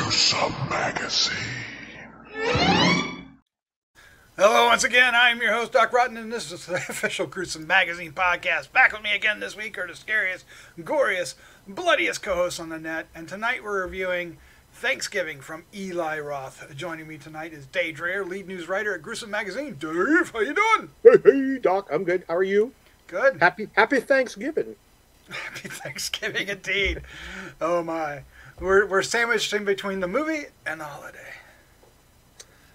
Gruesome Magazine. Hello once again, I am your host, Doc Rotten, and this is the official Gruesome Magazine podcast. Back with me again this week are the scariest, goriest, bloodiest co-hosts on the net, and tonight we're reviewing Thanksgiving from Eli Roth. Joining me tonight is Dave Dreher, lead news writer at Gruesome Magazine. Dave, how you doing? Hey, Doc, I'm good. How are you? Good. Happy Thanksgiving. Happy Thanksgiving indeed. Oh my. We're sandwiched in between the movie and the holiday.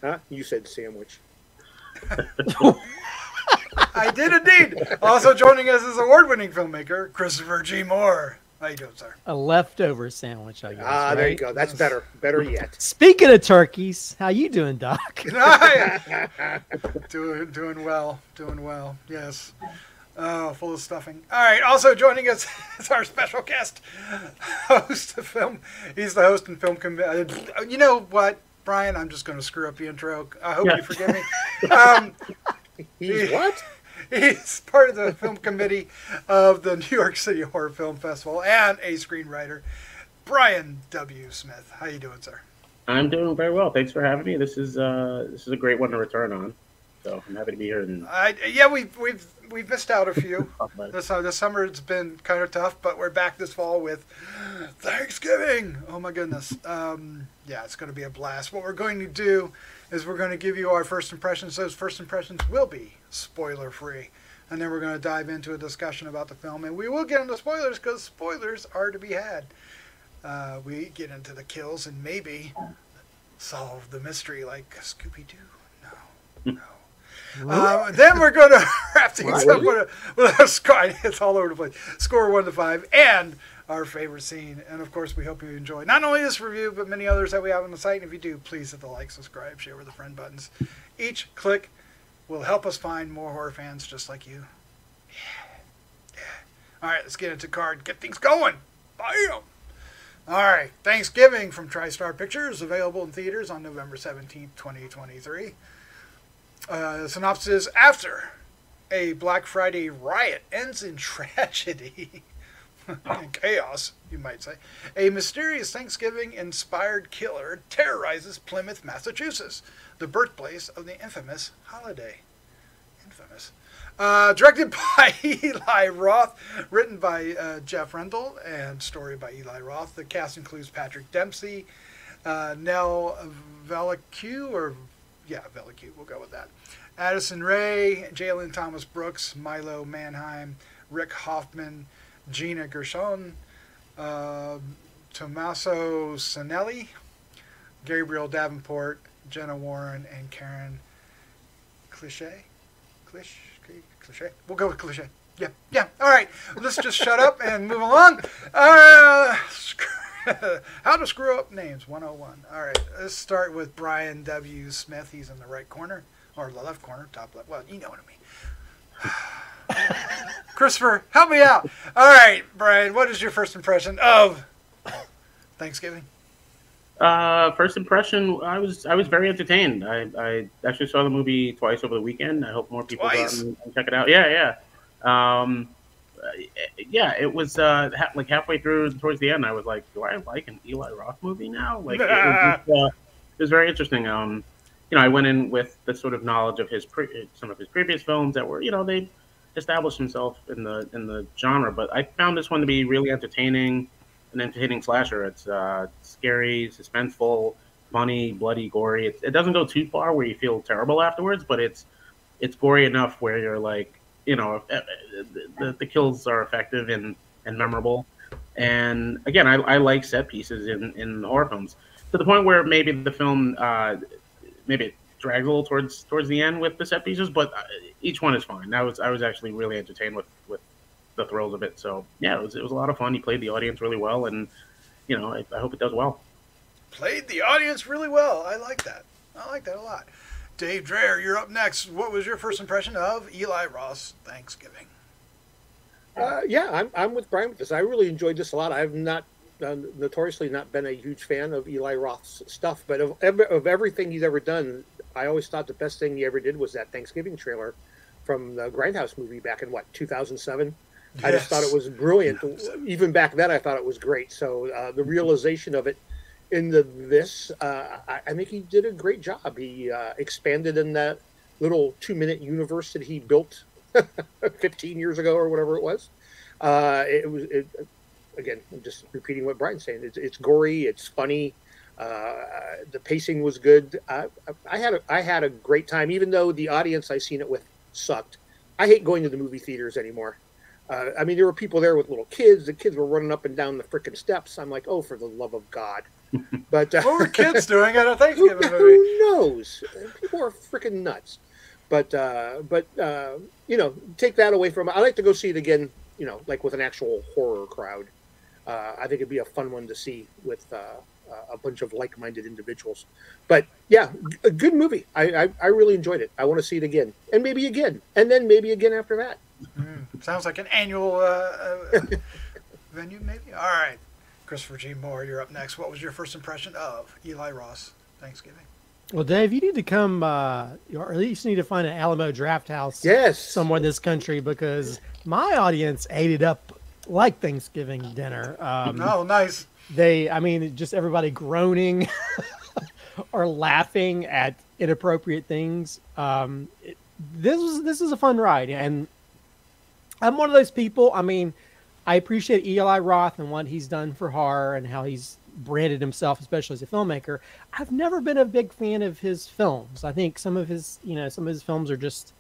Huh? You said sandwich. I did indeed. Also joining us is award-winning filmmaker Christopher G. Mohr. How you doing, sir? A leftover sandwich, I guess. Right? There you go. That's better. Better yet. Speaking of turkeys, how you doing, Doc? Doing well. Doing well. Yes. Oh, full of stuffing. All right. Also joining us is our special guest, host of film. He's the host and film. You know what, Brian? I'm just going to screw up the intro. I hope you forgive me. He's what? He's part of the film committee of the New York City Horror Film Festival and a screenwriter, Brian W. Smith. How you doing, sir? I'm doing very well. Thanks for having me. This is a great one to return on. So I'm happy to be here. And we've missed out a few. This summer it's been kind of tough, but we're back this fall with Thanksgiving. Oh my goodness. It's going to be a blast. What we're going to do is we're going to give you our first impressions. Those first impressions will be spoiler free, and then we're going to dive into a discussion about the film, and we will get into spoilers because spoilers are to be had. We get into the kills and maybe solve the mystery like Scooby-Doo. No. Then we're going to wrap things up with a score. It's all over the place. Score 1 to 5 and our favorite scene. And of course, we hope you enjoy not only this review, but many others that we have on the site. And if you do, please hit the like, subscribe, share with the friend buttons. Each click will help us find more horror fans just like you. Yeah. All right, let's get into card. Get things going. Bam! All right, Thanksgiving from Tristar Pictures, available in theaters on November 17th, 2023. Synopsis: after a Black Friday riot ends in tragedy and chaos, you might say, a mysterious Thanksgiving-inspired killer terrorizes Plymouth, Massachusetts, the birthplace of the infamous holiday. Infamous. Directed by Eli Roth, written by Jeff Rendell, and story by Eli Roth. The cast includes Patrick Dempsey, Nell, Verlaque, Verlaque, we'll go with that. Addison Ray, Jalen Thomas Brooks, Milo Manheim, Rick Hoffman, Gina Gershon, Tomaso Sanelli, Gabriel Davenport, Jenna Warren, and Karen Cliche. Cliche? We'll go with Cliche. Yeah. All right. Let's just shut up and move along. How to screw up names 101. All right. Let's start with Brian W. Smith. He's in the right corner, or the left corner, top left. Well, you know what I mean. Christopher, help me out. All right, Brian, what is your first impression of Thanksgiving? First impression, I was very entertained. I actually saw the movie twice over the weekend. I hope more people go out and check it out. Yeah. It was like halfway through, towards the end, I was like, do I like an Eli Roth movie now? Like, it was very interesting. I went in with the sort of knowledge of some of his previous films that were, they established himself in the genre, but I found this one to be really entertaining. An entertaining slasher. It's scary, suspenseful, funny, bloody, gory. It doesn't go too far where you feel terrible afterwards, but it's gory enough where you're like, the kills are effective and memorable. And again, I like set pieces in horror films to the point where maybe the film maybe it drags a little towards the end with the set pieces, but each one is fine. I was actually really entertained with the thrills of it. So yeah, it was a lot of fun. He played the audience really well, and I hope it does well. Played the audience really well. I like that a lot. Dave Dreher, you're up next. What was your first impression of Eli Roth's Thanksgiving? I'm with Brian with this. I really enjoyed this a lot. I've not notoriously not been a huge fan of Eli Roth's stuff, but of everything he's ever done, I always thought the best thing he ever did was that Thanksgiving trailer from the Grindhouse movie back in 2007. Yes. I just thought it was brilliant. Even back then, I thought it was great. So the realization of it into this. I think he did a great job. He expanded in that little 2-minute universe that he built 15 years ago or whatever it was. Again, I'm just repeating what Brian's saying. It's gory, it's funny. The pacing was good. I had a great time, even though the audience I seen it with sucked. I hate going to the movie theaters anymore. I mean, there were people there with little kids. The kids were running up and down the frickin' steps. I'm like, oh, for the love of God. But what were kids doing at a Thanksgiving movie? Who knows? People are frickin' nuts. But you know, take that away from it. I like to go see it again, you know, like with an actual horror crowd. I think it'd be a fun one to see with a bunch of like-minded individuals. But yeah, a good movie. I really enjoyed it. I want to see it again, and maybe again, and then maybe again after that. Sounds like an annual venue, maybe. All right, Christopher G. Mohr, you're up next. What was your first impression of Eli Roth Thanksgiving? Well, Dave, you need to come, or at least need to find an Alamo Draft House somewhere in this country, because my audience ate it up like Thanksgiving dinner. Oh, nice. I mean, just everybody groaning or laughing at inappropriate things. This is a fun ride, and I'm one of those people. I mean, I appreciate Eli Roth and what he's done for horror and how he's branded himself, especially as a filmmaker. I've never been a big fan of his films. I think some of his films are just,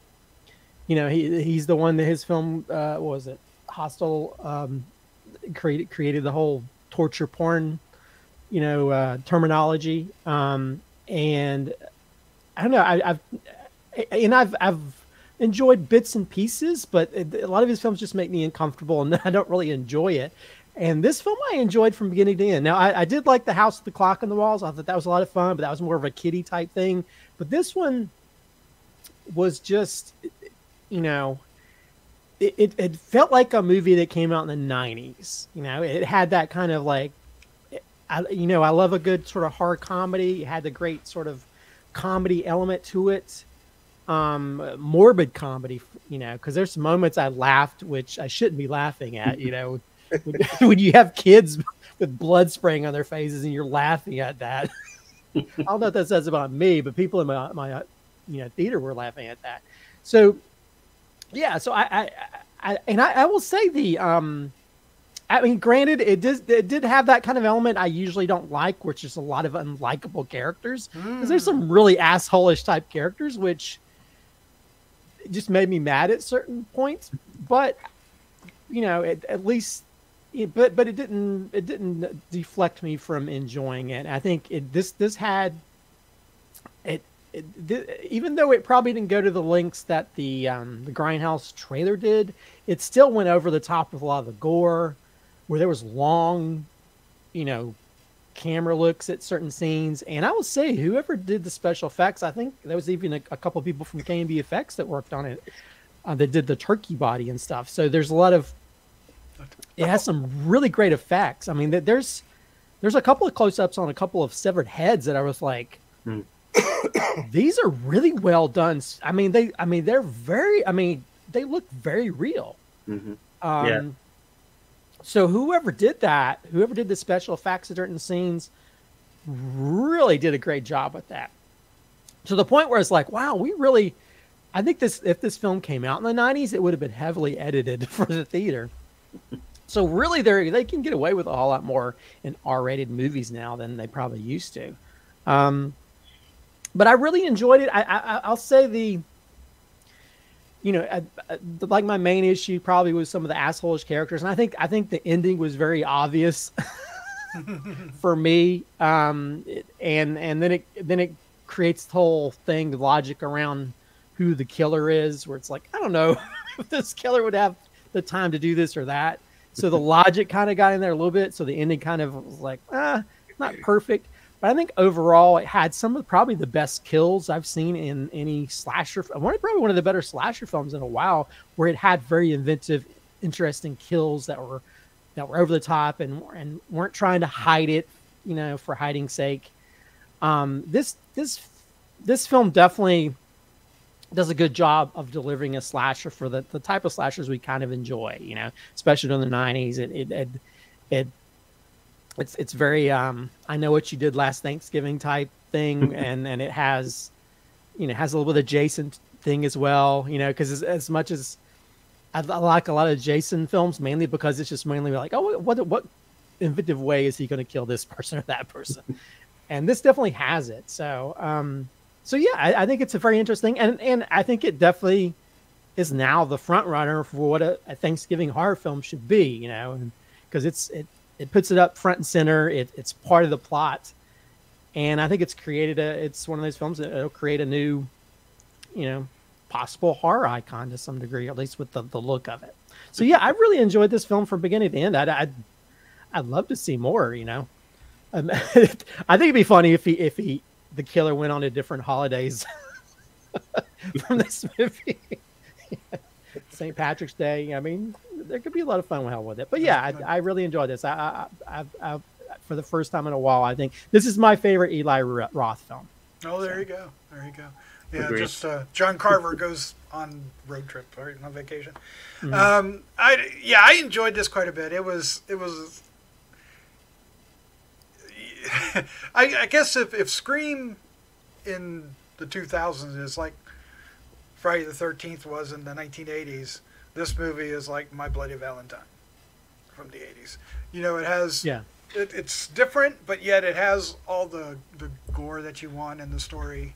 he's the one that his film, what was it? Hostel, created the whole torture porn, terminology. And I don't know, I've enjoyed bits and pieces, but a lot of his films just make me uncomfortable and I don't really enjoy it. And this film I enjoyed from beginning to end. Now, I did like The House with the Clock on the Walls. I thought that was a lot of fun, but that was more of a kiddie type thing. But this one was just, it felt like a movie that came out in the 90s. It had that kind of like, I love a good sort of horror comedy. It had the great sort of comedy element to it. Morbid comedy, because there's some moments I laughed, which I shouldn't be laughing at, when you have kids with blood spraying on their faces and you're laughing at that. I don't know what that says about me, but people in my theater were laughing at that. So yeah, so I will say I mean, granted, it did have that kind of element I usually don't like, which is a lot of unlikable characters. Because there's some really asshole-ish type characters, which just made me mad at certain points. But at least, but it didn't deflect me from enjoying it. I think this had it. Even though it probably didn't go to the lengths that the Grindhouse trailer did, it still went over the top with a lot of the gore, where there was long, camera looks at certain scenes. And I will say, whoever did the special effects, I think there was even a couple of people from K&B Effects that worked on it, that did the turkey body and stuff. So there's a lot of, it has some really great effects. I mean, there's a couple of close-ups on a couple of severed heads that I was like, these are really well done. I mean, they're very, they look very real. Mm-hmm. So whoever did the special effects at certain scenes really did a great job with that. To the point where it's like, wow, I think if this film came out in the 90s, it would have been heavily edited for the theater. So really they can get away with a whole lot more in R-rated movies now than they probably used to. But I really enjoyed it. I'll say like my main issue probably was some of the asshole-ish characters, and I think the ending was very obvious for me. And then it creates the whole thing, the logic around who the killer is, where it's like, I don't know if this killer would have the time to do this or that. So the logic kind of got in there a little bit. So the ending kind of was like, not perfect. But I think overall it had some of probably the best kills I've seen in any slasher. Probably one of the better slasher films in a while, where it had very inventive, interesting kills that were over the top and weren't trying to hide it, for hiding's sake. This film definitely does a good job of delivering a slasher for the type of slashers we kind of enjoy, especially in the 90s. it's very I know what you did last Thanksgiving type thing, and it has, you know, has a little bit of Jason thing as well, you know, because as much as I like a lot of Jason films, mainly because it's just mainly like, oh, what inventive way is he going to kill this person or that person? And this definitely has it. So, so yeah, I think it's a very interesting, and I think it definitely is now the front runner for what a Thanksgiving horror film should be, you know, because it puts it up front and center. It's part of the plot, and I think it's one of those films that it'll create a new, you know, possible horror icon to some degree, at least with the look of it. So yeah, I really enjoyed this film from beginning to end. I'd love to see more, you know. I think it'd be funny if the killer went on to different holidays from this movie. St. Patrick's Day. I mean, there could be a lot of fun with it. But yeah, I really enjoyed this. I for the first time in a while, I think this is my favorite Eli Roth film. Oh, there you go. There you go. Yeah, agreed. Just John Carver goes on road trip or on vacation. Mm-hmm. I enjoyed this quite a bit. It was. I guess if Scream in the 2000s is like Friday the 13th was in the 1980s, this movie is like My Bloody Valentine from the 80s. You know, it has. Yeah. It's different, but yet it has all the gore that you want, and the story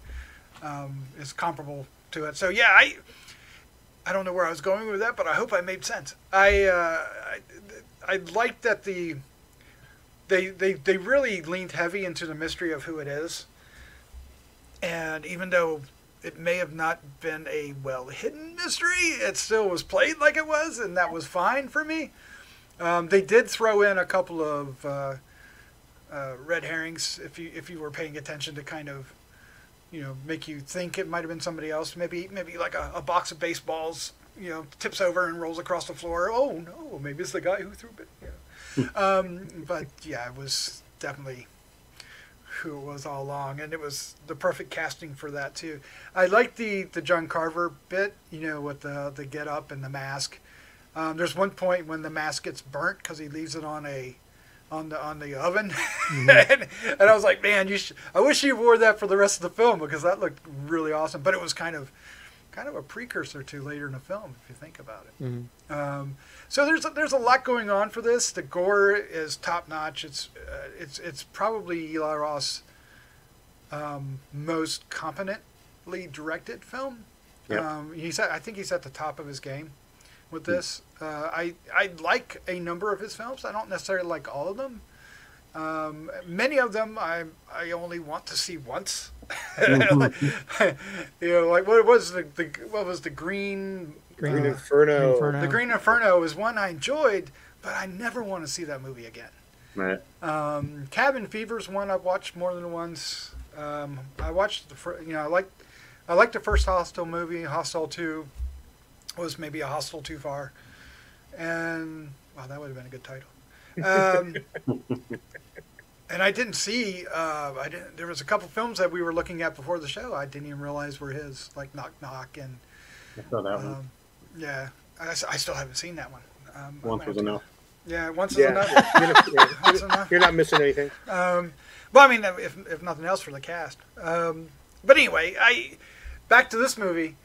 is comparable to it. So yeah, I don't know where I was going with that, but I hope I made sense. I like that they really leaned heavy into the mystery of who it is, and even though it may have not been a well-hidden mystery, it still was played like it was, and that was fine for me. They did throw in a couple of red herrings if you were paying attention, to kind of, you know, make you think it might have been somebody else. Maybe like a box of baseballs, you know, tips over and rolls across the floor. Oh no, maybe it's the guy who threw it. Yeah. But yeah, it was definitely who it was all along, and it was the perfect casting for that too. I like the John Carver bit, you know, with the get up and the mask. There's one point when the mask gets burnt because he leaves it on the oven, mm-hmm. and I was like, man, I wish you wore that for the rest of the film, because that looked really awesome. But it was kind of a precursor to later in the film, if you think about it. Mm-hmm. So there's a lot going on for this. The gore is top notch. It's probably Eli Roth's most competently directed film. Yep. I think he's at the top of his game with this. I like a number of his films. I don't necessarily like all of them. Many of them I only want to see once. Mm-hmm. You know, like what was the Green Inferno? The Green Inferno is one I enjoyed, but I never want to see that movie again. Right. Cabin Fever is one I've watched more than once. I watched I liked the first Hostel movie. Hostel 2 was maybe a Hostel too far, and wow, that would have been a good title. And I didn't see. There was a couple films that we were looking at before the show. I didn't even realize were his, like Knock Knock and. I saw that one. Yeah, I still haven't seen that one. Once was enough. Yeah, once is enough. Once enough. You're not missing anything. Well, I mean, if nothing else, for the cast. But anyway, back to this movie.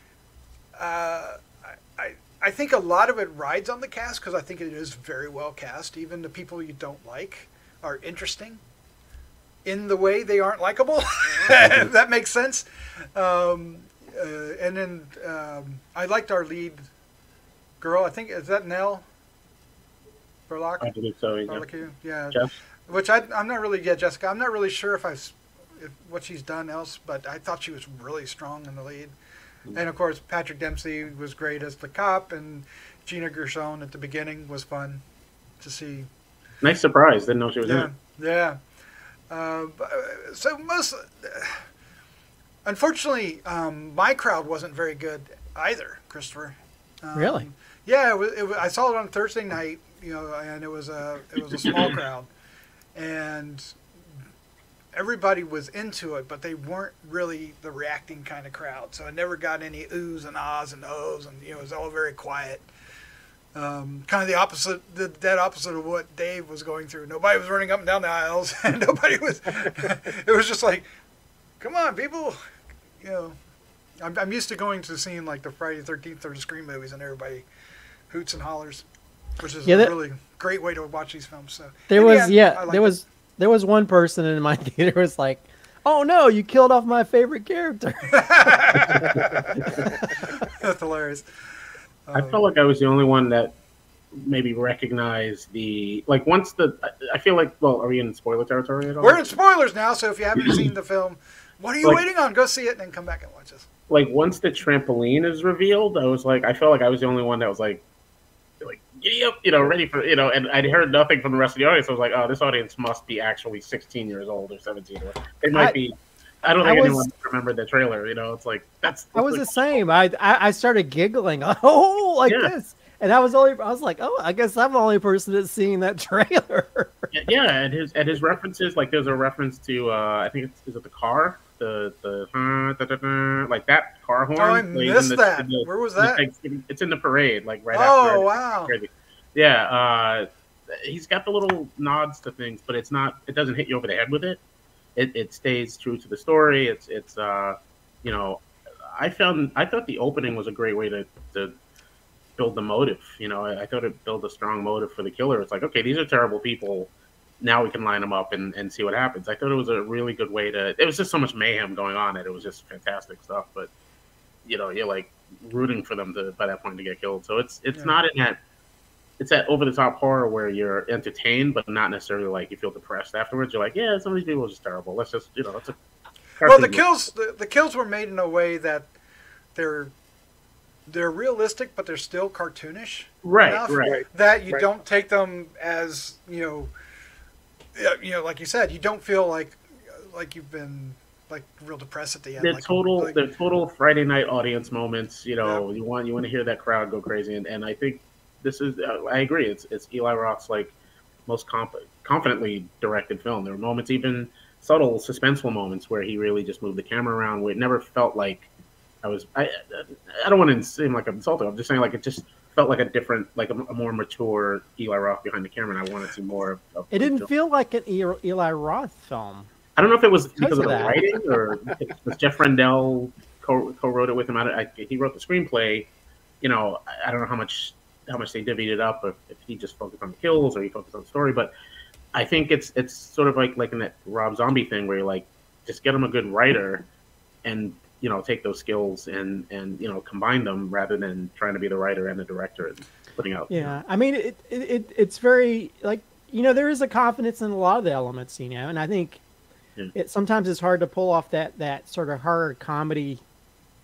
I think a lot of it rides on the cast, because I think it is very well cast. Even the people you don't like are interesting in the way they aren't likable. If that makes sense. And then I liked our lead girl. I think, is that Nell? Verlaque? I believe so. Verlaque, yeah. Jeff? Which I'm not really, Jessica. I'm not really sure if what she's done else, but I thought she was really strong in the lead. And of course, Patrick Dempsey was great as the cop, and Gina Gershon at the beginning was fun to see. Nice surprise. Didn't know she was in it. Yeah. So unfortunately, my crowd wasn't very good either, Christopher. Really? Yeah, I saw it on Thursday night, you know, and it was a small crowd, and everybody was into it, but they weren't really the reacting kind of crowd. So I never got any oohs and ahs and ohs, and you know, it was all very quiet. Kind of the opposite, the dead opposite of what Dave was going through. Nobody was running up and down the aisles, and nobody was. It was just like, come on, people. You know, I'm used to going to seeing like the Friday the 13th or the Scream movies, and everybody hoots and hollers, which is a really great way to watch these films. So there was one person in my theater was like, "Oh no, you killed off my favorite character." That's hilarious. I felt like I was the only one that maybe recognized the, like, once the, I feel like, well, are we in spoiler territory at all? We're in spoilers now, so if you haven't seen the film, what are you waiting on? Go see it and then come back and watch this. Like, once the trampoline is revealed, I was like, I felt like I was the only one that was like, giddy up, you know, ready for, you know, and I'd heard nothing from the rest of the audience. I was like, oh, this audience must be actually 16 years old or 17. Or they might be. I don't think anyone remembered the trailer. You know, it's like I was the same. I started giggling. Oh, like this, and I was like, oh, I guess I'm the only person that's seeing that trailer. Yeah, and his references, like there's a reference to I think is it the car, the like that car horn. Oh, I missed that. Where was that? It's in the parade, like right after. Oh wow. Yeah, he's got the little nods to things, but it doesn't hit you over the head with it. It stays true to the story. It's you know, I thought the opening was a great way to build the motive. You know, I thought it built a strong motive for the killer. It's like, okay, these are terrible people. Now we can line them up and see what happens. I thought it was a really good way to. It was just so much mayhem going on. It was just fantastic stuff. But you know, you're like rooting for them to by that point to get killed. So it's not in that. It's that over-the-top horror where you're entertained, but not necessarily like you feel depressed afterwards. You're like, yeah, some of these people are just terrible. Let's just, you know, it's a. Well, the kills were made in a way that they're realistic, but they're still cartoonish. Right. That you don't take them as you know, like you said, you don't feel like you've been like real depressed at the end. They're total Friday night audience moments. You know, you want to hear that crowd go crazy, and I think. This is, I agree. It's Eli Roth's like most confidently directed film. There were moments, even subtle, suspenseful moments, where he really just moved the camera around. Where it never felt like I don't want to seem like I'm insulting. I'm just saying like it just felt like a different, like a more mature Eli Roth behind the camera, and I wanted to see more of. It didn't feel like an Eli Roth film. I don't know if it was because of the writing or if it was Jeff Rendell co-wrote it with him. He wrote the screenplay. You know, I don't know how much they divvied it up, if he just focused on the kills or he focused on the story. But I think it's sort of like in that Rob Zombie thing where you like just get him a good writer and you know take those skills and you know combine them rather than trying to be the writer and the director and putting out. Yeah, you know. I mean it's very like you know there is a confidence in a lot of the elements, you know, and I think sometimes it's hard to pull off that sort of horror comedy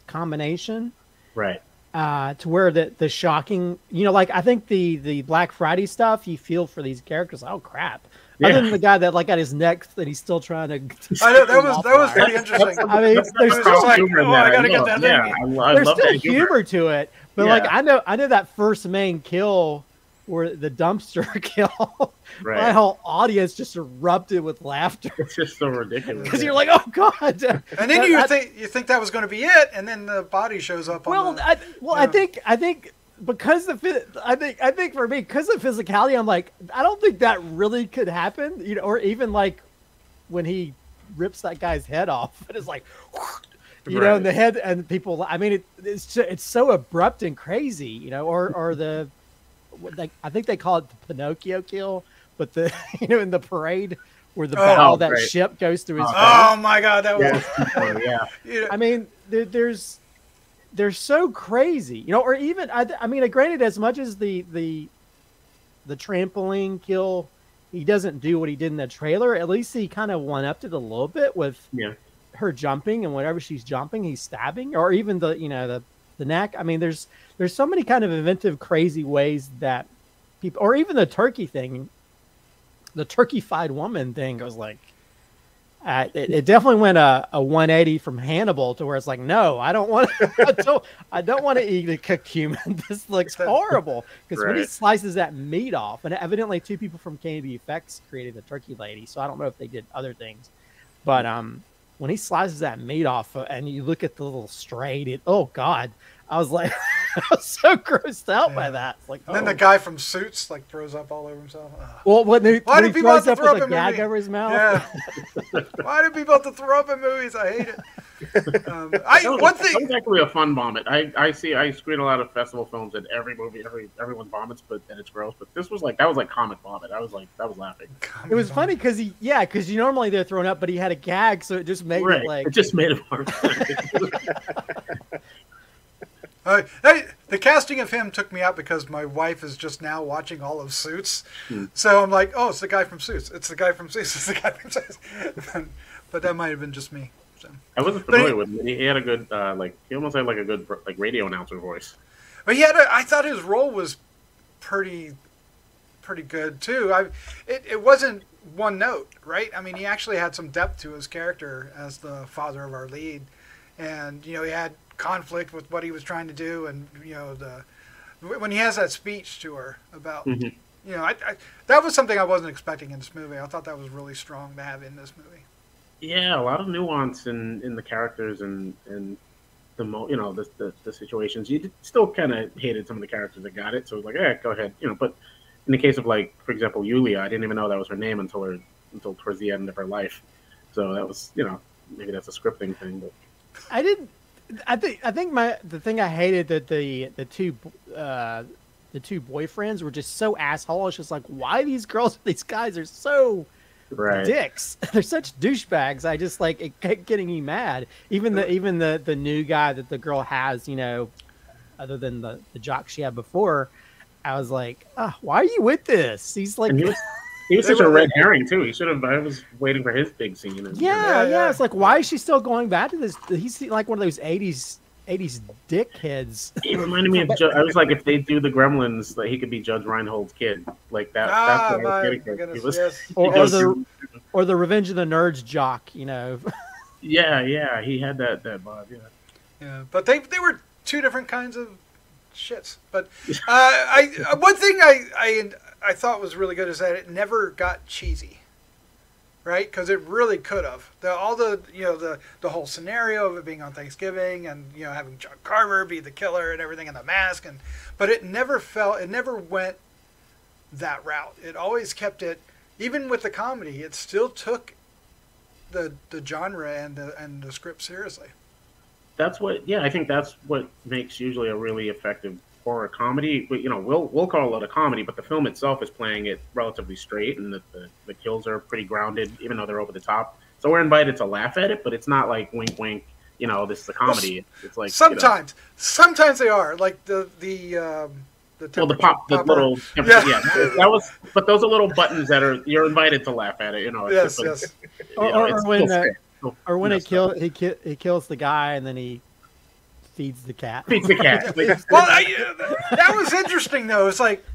combination. Right. To where the shocking, you know, like I think the Black Friday stuff, you feel for these characters. Oh crap! Yeah. Other than the guy that like got his neck that he's still trying to. I know that was pretty interesting. I mean, there's still like, I gotta get that. Yeah, there's still humor to it, but like I know that first main kill where the dumpster kill, right. My whole audience just erupted with laughter. It's just so ridiculous. Because you're like, oh god! And then you think that was going to be it, and then the body shows up. I think because I think for me because of physicality, I'm like, I don't think that really could happen. You know, or even like when he rips that guy's head off, and it's like. You know, in the head, and people. I mean, it's so abrupt and crazy, you know, or the. Like I think they call it the Pinocchio kill, but the in the parade where the bow of that ship goes through his face. Oh my god, that was yeah. I mean, they're so crazy, you know. Or even I mean, granted, as much as the trampoline kill, he doesn't do what he did in the trailer. At least he kind of one-upped it a little bit with her jumping and whenever she's jumping, he's stabbing, or even the neck. I mean, there's so many kind of inventive, crazy ways that people, or even the turkey thing, the turkey-fied woman thing was like, it definitely went a 180 from Hannibal to where it's like, no, I don't want to eat a cooked human. This looks horrible. Because when he slices that meat off, and evidently two people from KNB Effects created the turkey lady, so I don't know if they did other things, but when he slices that meat off and you look at the little straight, oh god, I was like, I was so grossed out by that. It's like, and then the guy from Suits like throws up all over himself. Well, when he people have throws to up throw with up a in gag movies? over his mouth. Yeah. Why do people have to throw up in movies? I hate it. One thing. That was actually a fun vomit. I screen a lot of festival films and every movie, everyone vomits, and it's gross. But this was that was like comic vomit. I was laughing. It was funny because because you normally they're throwing up, but he had a gag, so it just made it like it just made it hard. The casting of him took me out because my wife is just now watching all of Suits. So I'm like, oh, it's the guy from Suits. It's the guy from Suits. It's the guy from Suits. But that might have been just me. So. I wasn't familiar with him. He had a good, he almost had like a good radio announcer voice. But I thought his role was pretty good too. It wasn't one note, right? I mean, he actually had some depth to his character as the father of our lead. And, he had conflict with what he was trying to do, and when he has that speech to her about that was something I wasn't expecting in this movie. I thought that was really strong to have in this movie. Yeah, a lot of nuance in the characters and the situations. You still kind of hated some of the characters that got it, so it was like, go ahead, But in the case of for example, Yulia, I didn't even know that was her name until towards the end of her life. So that was maybe that's a scripting thing, but. I think the thing I hated that the two boyfriends were just so assholeish. It's like, why these guys are so dicks. They're such douchebags. I just it kept getting me mad. Even the new guy that the girl has, other than the jock she had before, I was like, why are you with this? He's like. He was such a red herring too. He should have. I was waiting for his big scene. Yeah. It's like, why is she still going back to this? He's like one of those '80s dickheads. He reminded me of. I was like, if they do the Gremlins, that he could be Judge Reinhold's kid, like that. That's what I was getting. He was, or the Revenge of the Nerds jock, Yeah, he had that vibe. Yeah, but they were two different kinds of shits. But one thing I thought was really good is that it never got cheesy, right? Because it really could have. The whole scenario of it being on Thanksgiving and having John Carver be the killer and everything, and the mask, but it never went that route. It always kept it, even with the comedy, it still took the genre and the script seriously. That's what. Yeah, I think that's what makes usually a really effective horror comedy. We'll call it a comedy, but the film itself is playing it relatively straight, and the kills are pretty grounded, even though they're over the top. So we're invited to laugh at it, but it's not like wink, wink. This is a comedy. It's like sometimes they are like the little that was. But those are little buttons that you're invited to laugh at it. Yes. Or when he kills the guy and then he feeds the cat. Feeds the cat. Well, that was interesting though. It's like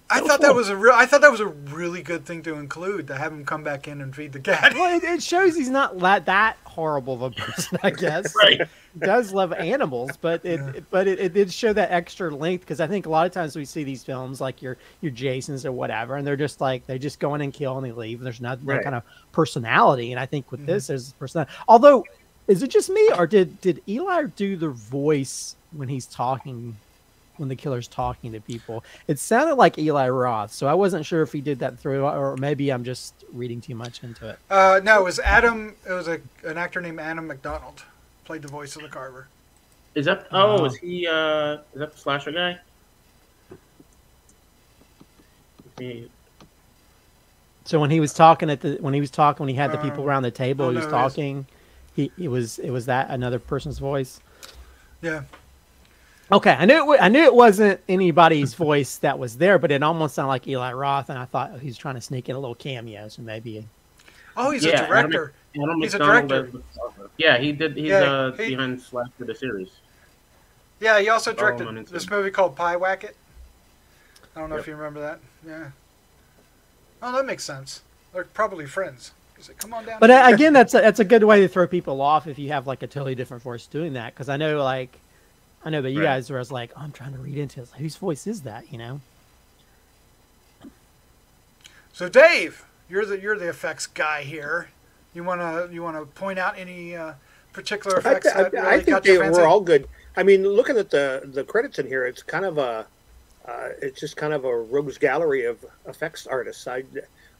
I thought that was a really good thing to include, to have him come back in and feed the cat. Well, it shows he's not that horrible of a person, I guess. Right. He does love animals, but it did show that extra length, because I think a lot of times we see these films like your Jasons or whatever, and they're just they just go in and kill and they leave. And there's no kind of personality, and I think with this there's personality. Although, is it just me, or did Eli do the voice when he's talking? When the killer's talking to people, it sounded like Eli Roth, so I wasn't sure if he did that through, or maybe I'm just reading too much into it. No, it was Adam. It was an actor named Adam McDonald played the voice of the Carver. Is that? Oh, is he? Is that the slasher guy? So when he was talking when he had the people around the table, he was talking. It was that another person's voice. Yeah. Okay, I knew it wasn't anybody's voice that was there, but it almost sounded like Eli Roth, and I thought he was trying to sneak in a little cameo, so maybe. Oh, he's a director. He's a director. Yeah, he did. He's behind Slash for the series. Yeah, he also directed this movie called Pie Wacket. I don't know if you remember that. Yeah. Oh, that makes sense. They're probably friends. Come on down. But again, that's a good way to throw people off if you have a totally different voice doing that, because I know that you guys were like, I'm trying to read into it. Like, whose voice is that? So Dave, you're the effects guy here. You wanna point out any particular effects? I think they were all good. I mean, looking at the credits in here, it's kind of it's just kind of a rogues gallery of effects artists. I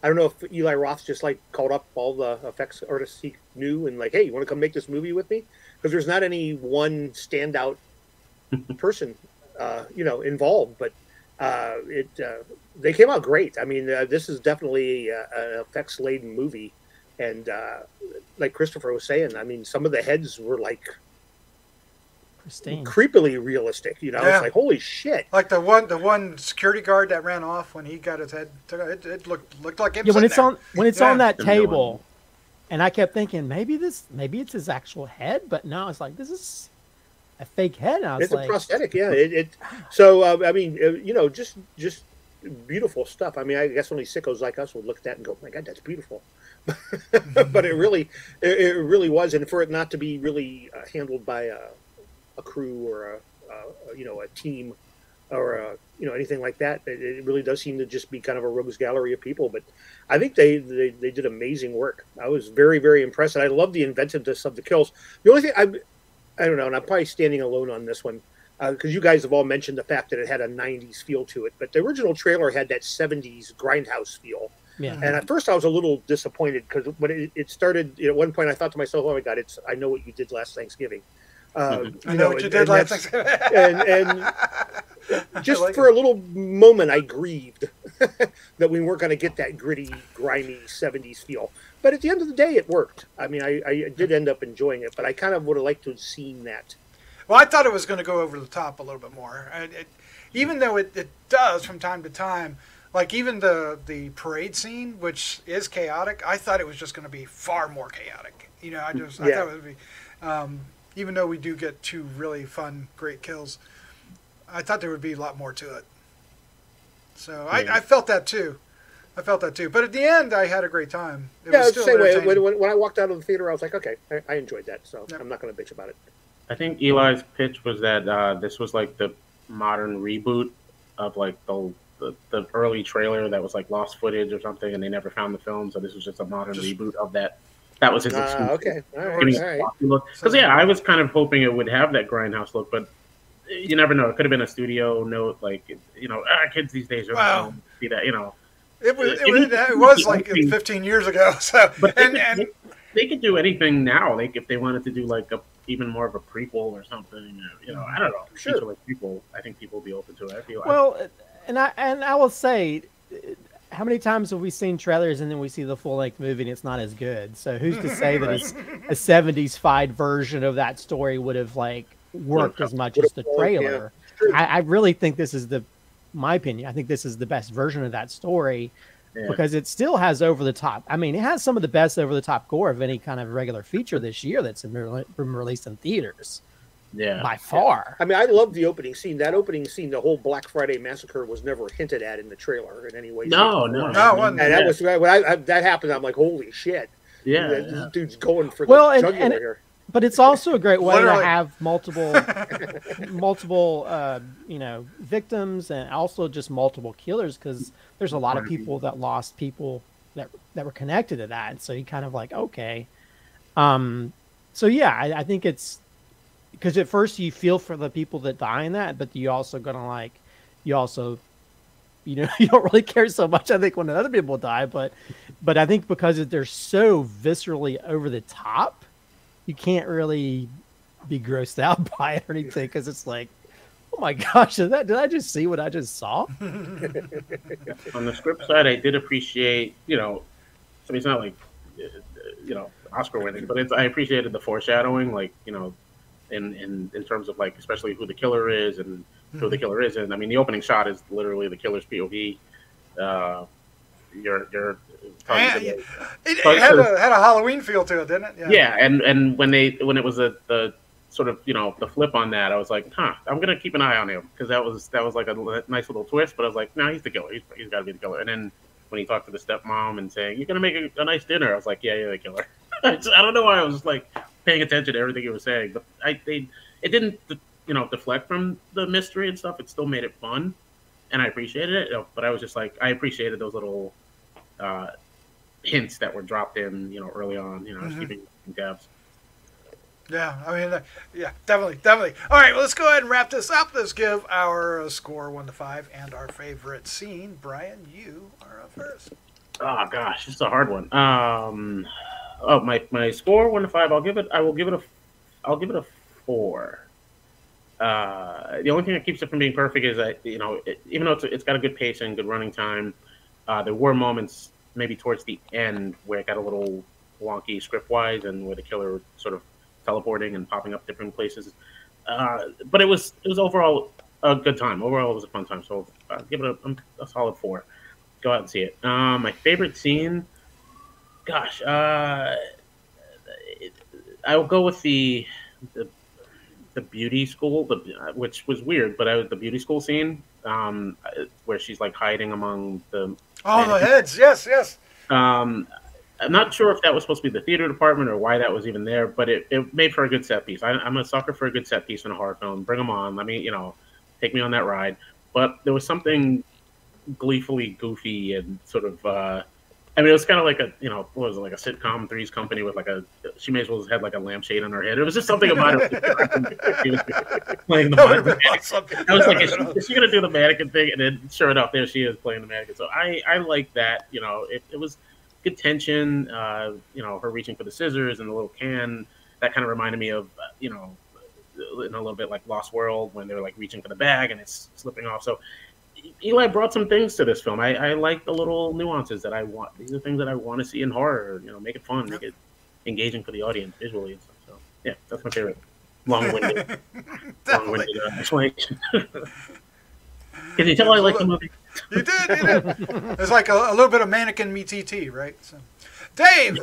don't know if Eli Roth just like called up all the effects artists he knew and like, hey, you want to come make this movie with me? Because there's not any one standout person, involved, but they came out great. I mean, this is definitely an effects laden movie, and like Christopher was saying, I mean, some of the heads were like pristine, creepily realistic. It's like, holy shit! Like the one security guard that ran off when he got his head. It looked like him. Yeah, when it's on that table, Newlon. and I kept thinking maybe it's his actual head, but no, it's like this is a fake head. And I was it's like, a prosthetic, yeah. So I mean, just beautiful stuff. I mean, I guess only sickos like us would look at that and go, "My God, that's beautiful." But it really was, and for it not to be really handled by a crew or a team or anything like that, it really does seem to just be kind of a rogues gallery of people. But I think they did amazing work. I was very, very impressed, and I love the inventiveness of the kills. The only thing I don't know, and I'm probably standing alone on this one because you guys have all mentioned the fact that it had a 90s feel to it, but the original trailer had that 70s grindhouse feel. yeah. And at first I was a little disappointed because when it started, at one point I thought to myself, oh my God, I know what you did last Thanksgiving. I know what you did last Thanksgiving. And just like for a little moment, I grieved that we weren't going to get that gritty, grimy 70s feel. But at the end of the day, it worked. I mean, I did end up enjoying it, but I kind of would have liked to have seen that. Well, I thought it was going to go over the top a little bit more. Even though it does from time to time, like even the parade scene, which is chaotic, I thought it was just going to be far more chaotic. I thought it would be, even though we do get two really fun, great kills, I thought there would be a lot more to it. So I felt that too. But at the end, I had a great time. It was the same way. When I walked out of the theater, I was like, okay, I enjoyed that, so I'm not going to bitch about it. I think Eli's pitch was that this was like the modern reboot of like the early trailer that was like lost footage or something, and they never found the film, so this was just a modern reboot of that. That was his excuse. Okay, all right. Because I was kind of hoping it would have that grindhouse look, but you never know. It could have been a studio note, like kids these days are see that. It was like 15 years ago. So, but they could do anything now. Like if they wanted to do like even more of a prequel or something. I don't know. Sure. Like I think people will be open to it. I feel and I will say, how many times have we seen trailers and then we see the full length movie and it's not as good? So who's to say that a 70s-fied version of that story would have like worked as much as the trailer? Yeah. I really think this is my opinion. I think this is the best version of that story because it still has over the top. I mean, it has some of the best over the top gore of any kind of regular feature this year that's been released in theaters. Yeah, by far. I mean, I love the opening scene. That opening scene, the whole Black Friday massacre was never hinted at in the trailer in any way. No. And that was when that happened. I'm like, holy shit! Yeah, this dude's going for the jugular here. But it's also a great way to have multiple victims and also just multiple killers because there's a lot of people that lost people that were connected to that. And so you kind of like, okay. So yeah, I think it's because at first you feel for the people that die in that, but you also you don't really care so much, I think, when other people die, but I think because they're so viscerally over the top, you can't really be grossed out by it or anything because it's like, oh my gosh, did I just see what I just saw? On the script side, I did appreciate, I mean, it's not like, Oscar winning, but I appreciated the foreshadowing, like, in terms of like, especially who the killer is and who the killer isn't. I mean, the opening shot is literally the killer's POV. It had a Halloween feel to it, didn't it? Yeah, and when it was the sort of the flip on that, I was like, I'm gonna keep an eye on him because that was like a nice little twist. But I was like, no, he's the killer. He's got to be the killer. And then when he talked to the stepmom and saying, "You're gonna make a nice dinner," I was like, yeah, you're the killer. I don't know why I was like paying attention to everything he was saying, but it didn't deflect from the mystery and stuff. It still made it fun, and I appreciated it. But I was just like, I appreciated those little hints that were dropped in, early on, just keeping tabs. Yeah, I mean, yeah, definitely, definitely. All right, well, let's go ahead and wrap this up. Let's give our score 1 to 5 and our favorite scene. Brian, you are up first. Oh gosh, this is a hard one. Oh, my score 1 to 5. I'll give it a 4. The only thing that keeps it from being perfect is that even though it's got a good pace and good running time, there were moments maybe towards the end where it got a little wonky script wise, and where the killer sort of teleporting and popping up different places. But it was overall a good time. Overall, it was a fun time. So I'll give it a solid 4. Go out and see it. My favorite scene, gosh, I will go with the beauty school, which was weird, but the beauty school scene, where she's like hiding among the heads, yes. I'm not sure if that was supposed to be the theater department or why that was even there, but it made for a good set piece. I'm a sucker for a good set piece in a horror film. Bring them on. Let me, take me on that ride. But there was something gleefully goofy and sort of, it was kind of like what was it, like a sitcom, Three's Company with she may as well have had like a lampshade on her head. It was just something about her. She was playing the mannequin. I was like, is she going to do the mannequin thing? And then sure enough, there she is playing the mannequin. So I like that. It was good tension. Her reaching for the scissors and the little can. That kind of reminded me of, in a little bit like Lost World when they're like reaching for the bag and it's slipping off. So Eli brought some things to this film. I like the little nuances that I want. These are things that I want to see in horror. Make it fun, make it engaging for the audience visually and stuff. So yeah, that's my favorite long-winded explanation. Can you tell I like the movie? You did. It's like a little bit of mannequin meets ET, right? So, Dave.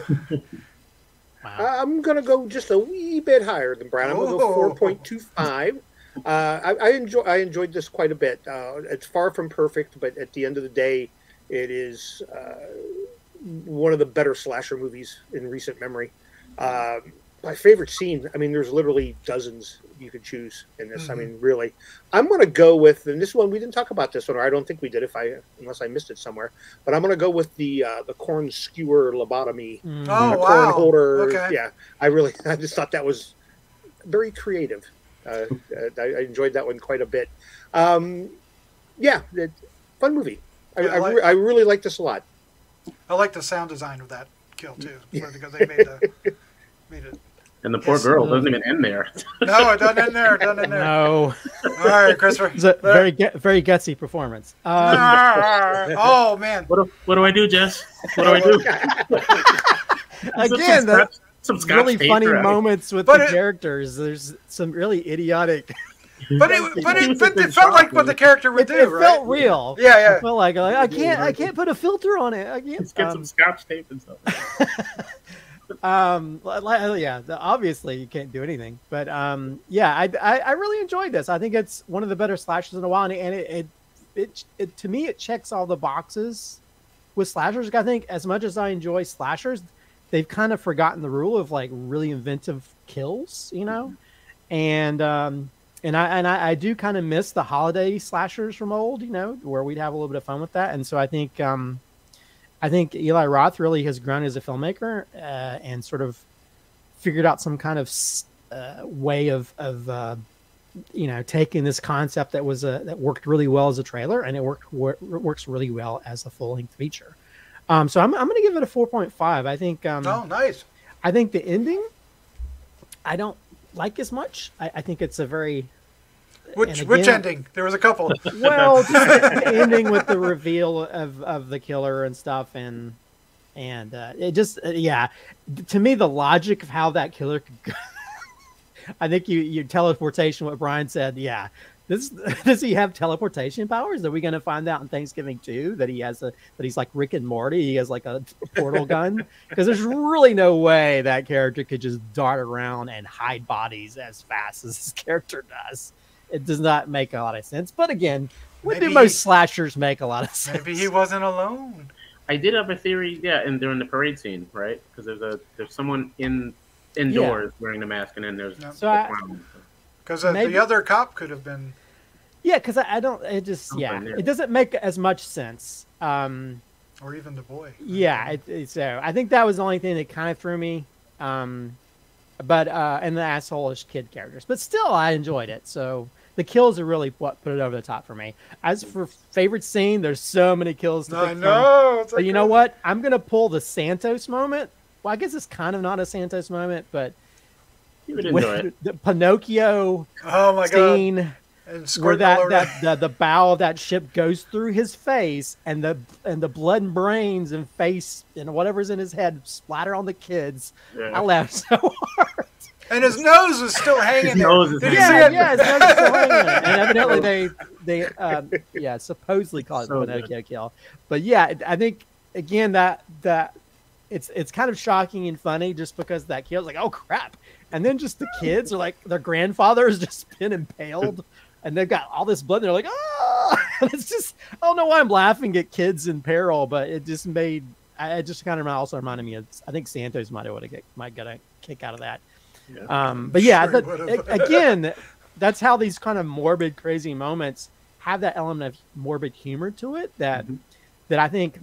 Wow. I'm gonna go just a wee bit higher than Brian. I'm gonna go 4.25. I enjoyed this quite a bit. It's far from perfect, but at the end of the day, it is one of the better slasher movies in recent memory. My favorite scene, there's literally dozens you could choose in this. Mm-hmm. Really. I'm going to go with, and this one, we didn't talk about this one, or I don't think we did unless I missed it somewhere, but I'm going to go with the corn skewer lobotomy. Oh, wow. Corn holder. Okay. Yeah. I just thought that was very creative. I enjoyed that one quite a bit. Fun movie. I really like this a lot. I like the sound design of that kill too, because they made it. And the poor girl doesn't even end there. No, it doesn't end there. No. All right, Christopher. It's a very gutsy performance. Oh man. What do I do, Jess? What do I do? Again, some really funny around. Moments with the characters. There's some really idiotic. But it felt like what the character would do. It felt real. Yeah. It felt like I can't put a filter on it. I can't. Let's get some Scotch tape and stuff. Obviously you can't do anything, but I really enjoyed this. I think it's one of the better slashers in a while, and it to me it checks all the boxes with slashers. I think as much as I enjoy slashers, they've kind of forgotten the rule of like really inventive kills, and I do kind of miss the holiday slashers from old, where we'd have a little bit of fun with that. And so I think Eli Roth really has grown as a filmmaker and sort of figured out some kind of way of taking this concept that was that worked really well as a trailer, and it works really well as a full length feature. So I'm going to give it a 4.5. I think. Oh, nice. I think the ending, I don't like as much. I think it's a very. Which ending? There was a couple. Well, just the ending with the reveal of the killer and stuff, and it just to me the logic of how that killer could go. I think you teleportation. What Brian said, yeah. Does he have teleportation powers? Are we going to find out on Thanksgiving too that he has that he's like Rick and Morty? He has like a portal gun, because there's really no way that character could just dart around and hide bodies as fast as this character does. It does not make a lot of sense. But again, when do most slashers make a lot of sense? Maybe he wasn't alone. I did have a theory, and during the parade scene, right? Because there's someone indoors wearing the mask, and then there's the clown. Because the other cop could have been. Yeah, because I don't. It just it doesn't make as much sense. Or even the boy. Yeah, so I think that was the only thing that kind of threw me but and the asshole-ish kid characters. But still, I enjoyed it. So the kills are really what put it over the top for me. As for favorite scene, there's so many kills to pick I know. from. But you know what? I'm gonna pull the Santos moment. Well, I guess it's kind of not a Santos moment, but you would enjoy it. The Pinocchio scene. God. Where the bow of that ship goes through his face, and the blood and brains and face and whatever's in his head splatter on the kids. Yeah. I laughed so hard. And his nose was still hanging there. Yeah, his nose is still hanging there. And evidently they supposedly call it the Pinocchio kill. But yeah, I think again that it's kind of shocking and funny just because that kill. Like, oh crap. And then just the kids are like, their grandfather has just been impaled. And they've got all this blood. And they're like, oh! It's just, I don't know why I'm laughing at kids in peril, but it just kind of also reminded me of, I think Santos might get a kick out of that. Yeah. But yeah, again, that's how these kind of morbid, crazy moments have that element of morbid humor to it that I think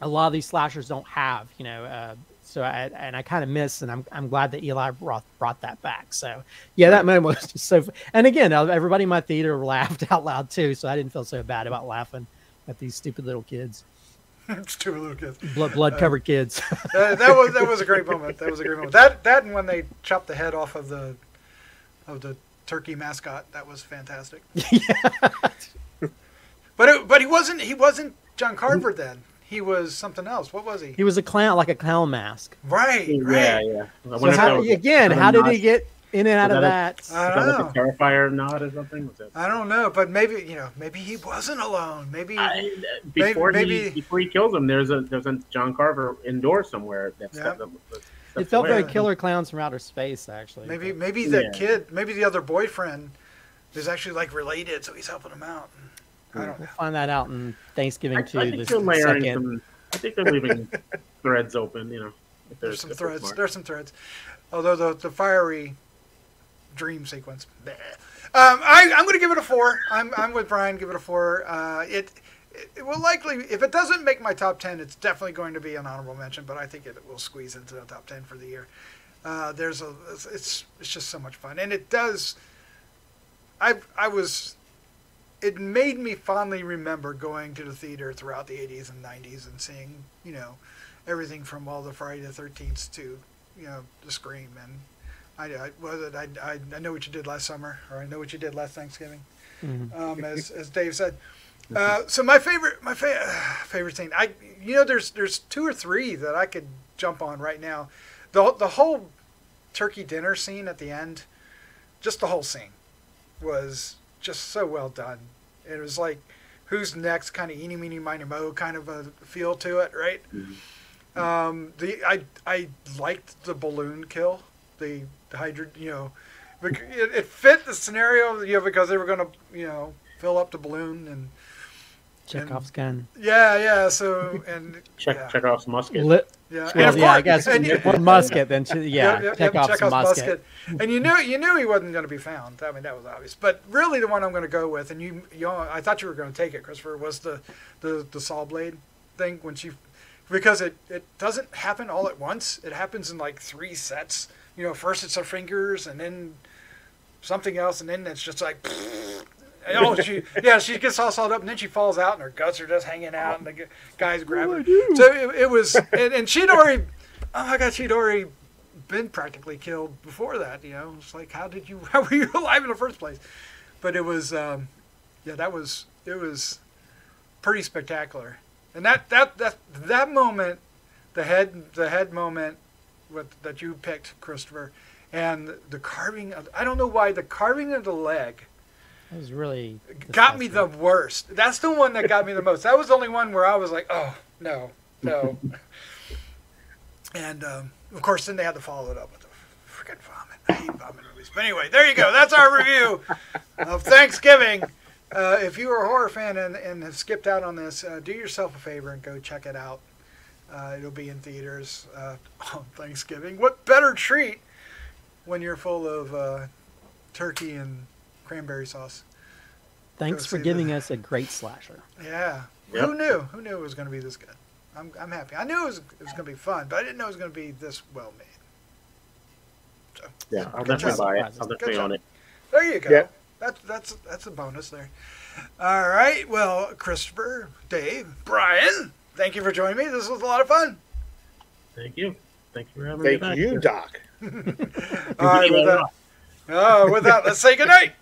a lot of these slashers don't have, So I kind of miss, and I'm glad that Eli Roth brought that back. So yeah, that moment was just so. And again, everybody in my theater laughed out loud too, so I didn't feel so bad about laughing at these stupid little kids. Stupid little kids. Blood covered kids. that was a great moment. That was a great moment. That and when they chopped the head off of the turkey mascot, that was fantastic. Yeah. But he wasn't John Carver then. He was something else. What was he? He was a clown, like a clown mask. Right. Yeah. So how did he get in and out of that? I don't know. Like a Terrifier nod or something? I don't know, but maybe he wasn't alone. Maybe before he kills him, there's a John Carver indoor somewhere. It felt very Killer Clowns from Outer Space, actually. Maybe that kid, maybe the other boyfriend, is actually like related, so he's helping him out. I don't know. We'll find that out in Thanksgiving too. I think they're layering I think they're leaving threads open. If there's some threads. Smart. There's some threads. Although the fiery dream sequence. I'm going to give it a 4. I'm with Brian. Give it a 4. It will likely, if it doesn't make my top 10, it's definitely going to be an honorable mention. But I think it will squeeze into the top 10 for the year. It's just so much fun, and it does. It made me fondly remember going to the theater throughout the 80s and 90s and seeing, everything from all the Friday the 13th to, the Scream. And I know what you did last summer, or I know what you did last Thanksgiving, as Dave said. So my favorite scene, there's 2 or 3 that I could jump on right now. The whole turkey dinner scene at the end, just the whole scene was just so well done. It was like, who's next, kind of eeny, meeny, miny, mo kind of a feel to it, right? I liked the balloon kill, the hydrogen, it fit the scenario, because they were going to, fill up the balloon and Chekhov's gun. Yeah. So Chekhov's musket. I guess one musket. Then Chekhov's musket. And you knew he wasn't going to be found. I mean, that was obvious. But really, the one I'm going to go with, and I thought you were going to take it, Christopher, was the saw blade thing because it doesn't happen all at once. It happens in like 3 sets. First it's her fingers, and then something else, and then it's just like. She gets all sawed up, and then she falls out, and her guts are just hanging out, and the guys grab her. So it was, and she'd already, she'd already been practically killed before that. It's like, how were you alive in the first place? But it was, it was pretty spectacular. And that moment, the head moment, that you picked, Christopher, and the carving of, I don't know why, the carving of the leg. It was really got me the worst. That's the one that got me the most. That was the only one where I was like, oh, no. And, of course, then they had to follow it up with the freaking vomit. I hate vomit movies. But anyway, there you go. That's our review of Thanksgiving. If you are a horror fan and have skipped out on this, do yourself a favor and go check it out. It'll be in theaters on Thanksgiving. What better treat when you're full of turkey and cranberry sauce. Thanks for giving us a great slasher. Yeah. Yep. Who knew it was going to be this good? I'm happy. I knew it was going to be fun, but I didn't know it was going to be this well made. So, Yeah, I'll good definitely job. buy it. I'll Good definitely job. own it. There you go. Yeah. That's a bonus there. All right. Well, Christopher, Dave, Brian, thank you for joining me. This was a lot of fun. Thank you. Thank you for having me Thank back. you, Doc. All right. With that, let's say goodnight.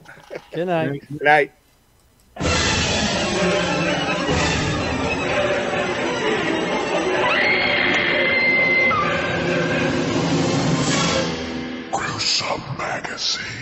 Good night. Good night. Gruesome Magazine.